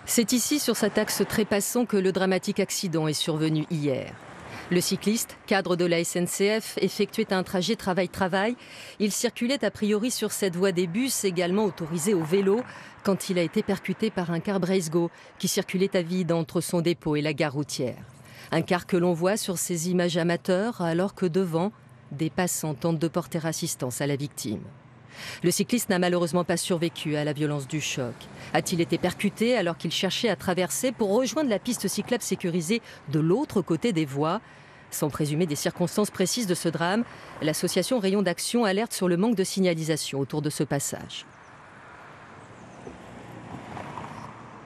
C'est ici, sur cet axe trépassant, que le dramatique accident est survenu hier. Le cycliste, cadre de la SNCF, effectuait un trajet travail-travail. Il circulait a priori sur cette voie des bus, également autorisée au vélo, quand il a été percuté par un car Breizhgo qui circulait à vide entre son dépôt et la gare routière. Un car que l'on voit sur ces images amateurs, alors que devant, des passants tentent de porter assistance à la victime. Le cycliste n'a malheureusement pas survécu à la violence du choc. A-t-il été percuté alors qu'il cherchait à traverser pour rejoindre la piste cyclable sécurisée de l'autre côté des voies? Sans présumer des circonstances précises de ce drame, l'association Rayon d'Action alerte sur le manque de signalisation autour de ce passage.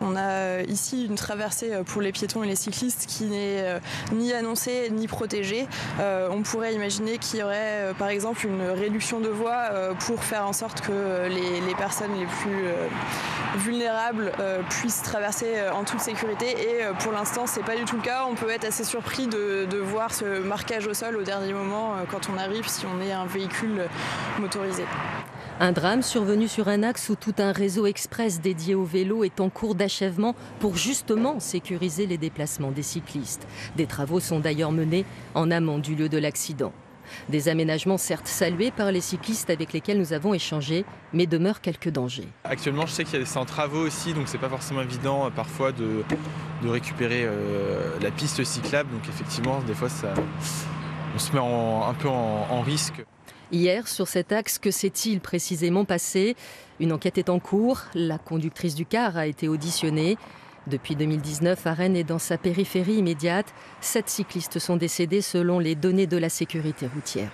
On a ici une traversée pour les piétons et les cyclistes qui n'est ni annoncée ni protégée. On pourrait imaginer qu'il y aurait par exemple une réduction de voie pour faire en sorte que les personnes les plus vulnérables puissent traverser en toute sécurité. Et pour l'instant, ce n'est pas du tout le cas. On peut être assez surpris de voir ce marquage au sol au dernier moment quand on arrive, si on est un véhicule motorisé. Un drame survenu sur un axe où tout un réseau express dédié au vélo est en cours d'achèvement pour justement sécuriser les déplacements des cyclistes. Des travaux sont d'ailleurs menés en amont du lieu de l'accident. Des aménagements certes salués par les cyclistes avec lesquels nous avons échangé, mais demeurent quelques dangers. Actuellement, je sais qu'il y a des travaux aussi, donc c'est pas forcément évident parfois de récupérer la piste cyclable. Donc effectivement, des fois, on se met un peu en risque. Hier, sur cet axe, que s'est-il précisément passé? Une enquête est en cours. La conductrice du car a été auditionnée. Depuis 2019, à Rennes et dans sa périphérie immédiate, 7 cyclistes sont décédés selon les données de la sécurité routière.